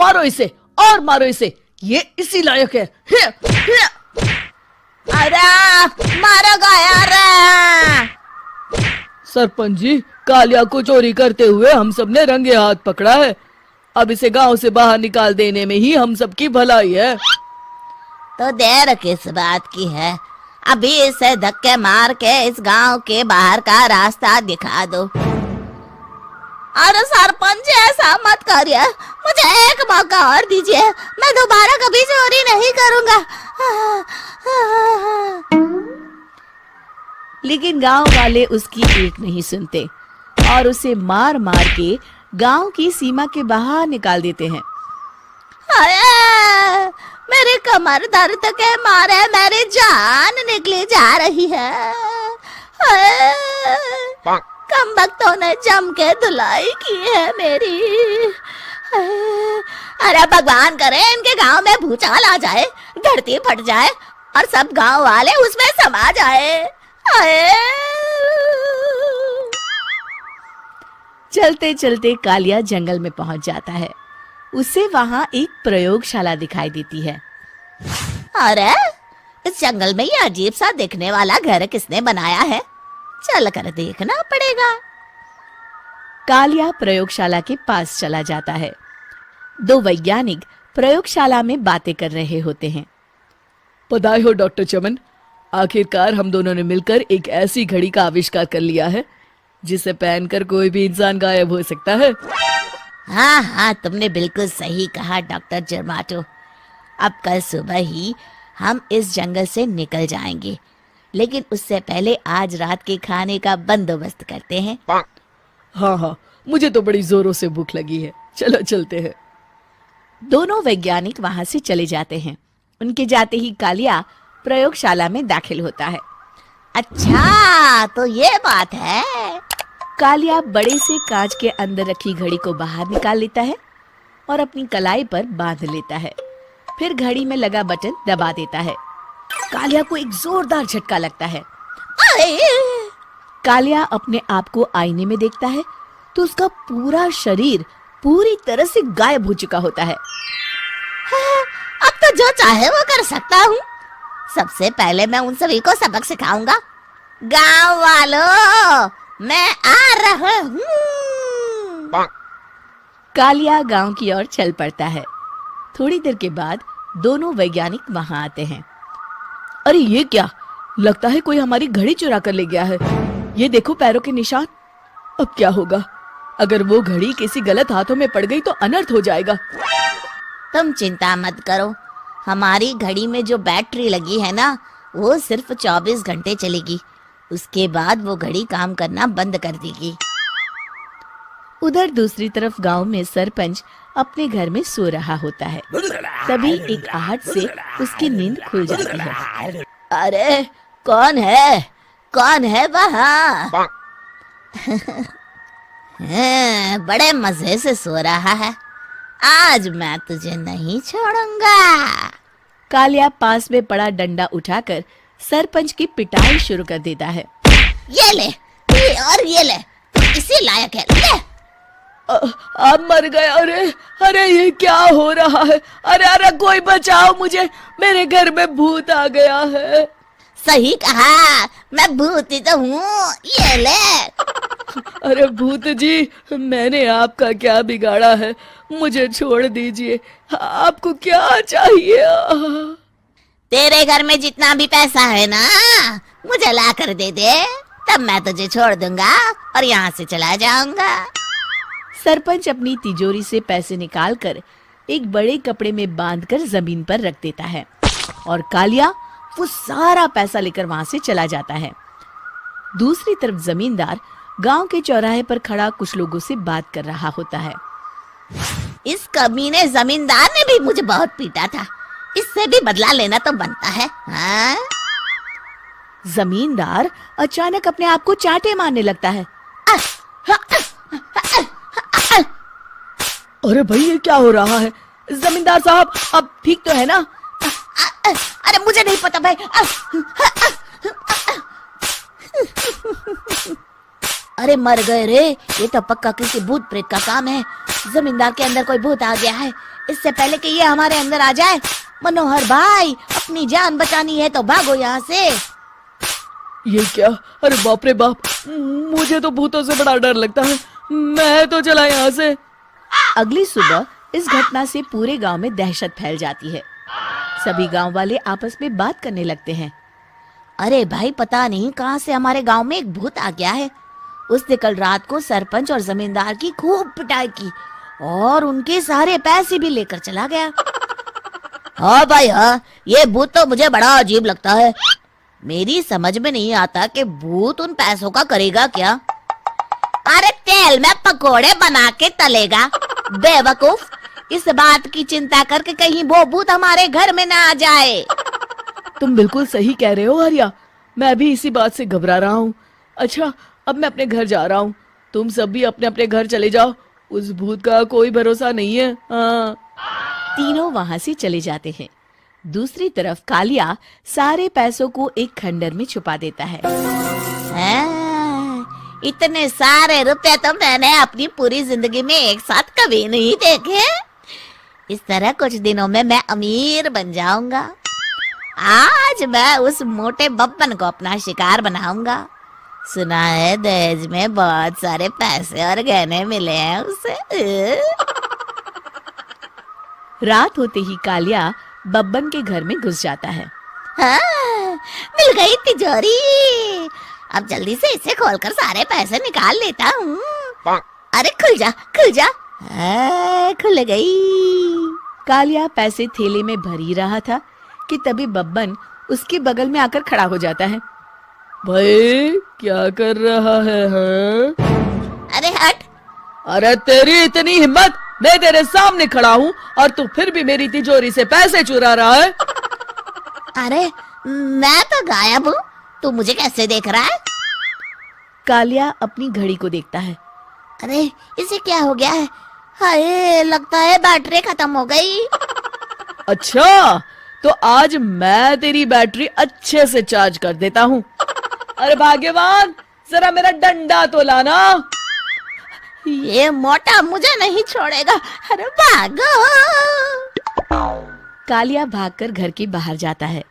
मारो इसे और मारो इसे, ये इसी लायक है। अरे मारो गया रे। सरपंच जी, कालिया को चोरी करते हुए हम सब ने रंगे हाथ पकड़ा है। अब इसे गांव से बाहर निकाल देने में ही हम सबकी भलाई है। तो देर किस बात की है, अभी इसे धक्के मार के इस गांव के बाहर का रास्ता दिखा दो। अरे सरपंच जी, ऐसा मत करिए, मुझे एक मौका और दीजिए, मैं दोबारा कभी चोरी नहीं करूंगा। लेकिन गांव वाले उसकी एक नहीं सुनते और उसे मार मार के गांव की सीमा के बाहर निकाल देते हैं। अरे मेरी कमर दर्द के मारे मेरी जान निकली जा रही है। कम वक्तों ने जम के धुलाई की है मेरी। अरे भगवान करे इनके गांव में भूचाल आ जाए, धरती फट जाए और सब गांव वाले उसमें समा जाए। चलते चलते कालिया जंगल में पहुंच जाता है। उसे वहां एक प्रयोगशाला दिखाई देती है। अरे इस जंगल में ये अजीब सा दिखने वाला घर किसने बनाया है, चल कर देखना पड़ेगा। कालिया प्रयोगशाला के पास चला जाता है। दो वैज्ञानिक प्रयोगशाला में बातें कर रहे होते हैं। बधाई हो डॉक्टर चमन, आखिरकार हम दोनों ने मिलकर एक ऐसी घड़ी का आविष्कार कर लिया है जिसे पहनकर कोई भी इंसान गायब हो सकता है। हाँ हाँ, तुमने बिल्कुल सही कहा डॉक्टर जर्माटो। अब कल सुबह ही हम इस जंगल से निकल जाएंगे, लेकिन उससे पहले आज रात के खाने का बंदोबस्त करते हैं। हाँ हाँ, मुझे तो बड़ी जोरों से भूख लगी है, चलो चलते हैं। दोनों वैज्ञानिक वहां से चले जाते हैं। उनके जाते ही कालिया प्रयोगशाला में दाखिल होता है। अच्छा तो ये बात है। कालिया बड़े से कांच के अंदर रखी घड़ी को बाहर निकाल लेता है और अपनी कलाई पर बांध लेता है। फिर घड़ी में लगा बटन दबा देता है। कालिया को एक जोरदार झटका लगता है। कालिया अपने आप को आईने में देखता है तो उसका पूरा शरीर पूरी तरह से गायब हो चुका होता है। अब तो जो चाहे वो कर सकता हूँ। सबसे पहले मैं उन सभी को सबक सिखाऊंगा। गांव वालों, मैं आ रहा हूँ। कालिया गांव की ओर चल पड़ता है। थोड़ी देर के बाद दोनों वैज्ञानिक वहां आते हैं। अरे ये क्या, लगता है कोई हमारी घड़ी चुरा कर ले गया है। ये देखो पैरों के निशान। अब क्या होगा, अगर वो घड़ी किसी गलत हाथों में पड़ गई तो अनर्थ हो जाएगा। तुम चिंता मत करो, हमारी घड़ी में जो बैटरी लगी है ना, वो सिर्फ 24 घंटे चलेगी। उसके बाद वो घड़ी काम करना बंद कर देगी। उधर दूसरी तरफ गांव में सरपंच अपने घर में सो रहा होता है। तभी एक आहट से उसकी नींद खुल जाती है। अरे कौन है वहाँ? बड़े मजे से सो रहा है, आज मैं तुझे नहीं छोड़ूंगा। कालिया पास में पड़ा डंडा उठाकर सरपंच की पिटाई शुरू कर देता है। ये ले, ये ले, तू इसी लायक है, ले। अब मर गए। अरे ये क्या हो रहा है? अरे कोई बचाओ मुझे, मेरे घर में भूत आ गया है। सही कहा, मैं भूत ही तो हूँ, ये ले। अरे भूत जी, मैंने आपका क्या बिगाड़ा है, मुझे छोड़ दीजिए। आपको क्या चाहिए? तेरे घर में जितना भी पैसा है ना, मुझे ला कर दे दे, तब मैं तुझे छोड़ दूंगा और यहाँ से चला जाऊंगा। सरपंच अपनी तिजोरी से पैसे निकालकर एक बड़े कपड़े में बांधकर जमीन पर रख देता है और कालिया वो सारा पैसा लेकर वहां से चला जाता है। दूसरी तरफ जमींदार गांव के चौराहे पर खड़ा कुछ लोगों से बात कर रहा होता है। इस कमीने जमींदार ने भी मुझे बहुत पीटा था, इससे भी बदला लेना तो बनता है। हाँ? जमींदार अचानक अपने आप को चांटे मारने लगता है। अरे भाई ये क्या हो रहा है? जमींदार साहब अब ठीक तो है ना? अरे मुझे नहीं पता भाई। अरे मर गए रे, ये तो पक्का किसी भूत प्रेत का काम है। जमींदार के अंदर कोई भूत आ गया है, इससे पहले कि ये हमारे अंदर आ जाए। मनोहर भाई, अपनी जान बचानी है तो भागो यहाँ से। ये क्या? अरे बाप रे बाप, मुझे तो भूतों से बड़ा डर लगता है। मैं तो चला यहाँ से। अगली सुबह इस घटना से पूरे गांव में दहशत फैल जाती है। सभी गांव वाले आपस में बात करने लगते हैं। अरे भाई, पता नहीं कहाँ से हमारे गांव में एक भूत आ गया है। उसने कल रात को सरपंच और जमींदार की खूब पिटाई की और उनके सारे पैसे भी लेकर चला गया। हाँ भाई हाँ, ये भूत तो मुझे बड़ा अजीब लगता है। मेरी समझ में नहीं आता कि भूत उन पैसों का करेगा क्या। अरे तेल में पकोड़े बना के तलेगा, बेवकूफ। इस बात की चिंता करके कहीं वो भूत हमारे घर में ना आ जाए। तुम बिल्कुल सही कह रहे हो आर्या, मैं भी इसी बात से घबरा रहा हूँ। अच्छा, अब मैं अपने घर जा रहा हूँ। तुम सब भी अपने अपने घर चले जाओ, उस भूत का कोई भरोसा नहीं है। हाँ। तीनों वहां से चले जाते हैं। दूसरी तरफ कालिया सारे पैसों को एक खंडर में छुपा देता है। इतने सारे रुपए तो मैंने अपनी पूरी जिंदगी में एक साथ कभी नहीं देखे। इस तरह कुछ दिनों में मैं अमीर बन जाऊंगा। आज मैं उस मोटे बब्बन को अपना शिकार बनाऊंगा। सुना है दहेज में बहुत सारे पैसे और गहने मिले हैं उसे। रात होते ही कालिया बब्बन के घर में घुस जाता है। हाँ, मिल गई तिजोरी। अब जल्दी से इसे खोलकर सारे पैसे निकाल लेता हूँ। अरे खुल जा, खुल जा। खुल गई। कालिया पैसे थैले में भर ही रहा था कि तभी बब्बन उसके बगल में आकर खड़ा हो जाता है। भाई क्या कर रहा है? हाँ? अरे हट। अरे तेरी इतनी हिम्मत, मैं तेरे सामने खड़ा हूँ और तू फिर भी मेरी तिजोरी से पैसे चुरा रहा है। अरे मैं तो गायब हूँ, तू मुझे कैसे देख रहा है? कालिया अपनी घड़ी को देखता है। अरे इसे क्या हो गया है? हाय, लगता है बैटरी खत्म हो गई। अच्छा, तो आज मैं तेरी बैटरी अच्छे से चार्ज कर देता हूँ। अरे भाग्यवान, जरा मेरा डंडा तो लाना। ये मोटा मुझे नहीं छोड़ेगा। अरे भागो। कालिया भागकर घर के बाहर जाता है।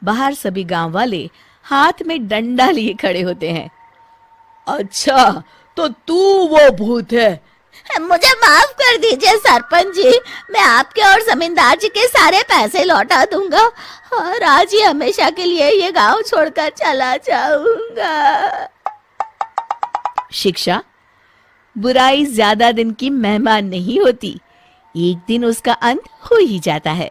बाहर सभी गांव वाले हाथ में डंडा लिए खड़े होते हैं। अच्छा, तो तू वो भूत है? मुझे माफ कर दीजिए सरपंच जी, मैं आपके और जमींदार जी के सारे पैसे लौटा दूंगा और आज ही हमेशा के लिए ये गांव छोड़कर चला जाऊंगा। शिक्षा: बुराई ज्यादा दिन की मेहमान नहीं होती, एक दिन उसका अंत हो ही जाता है।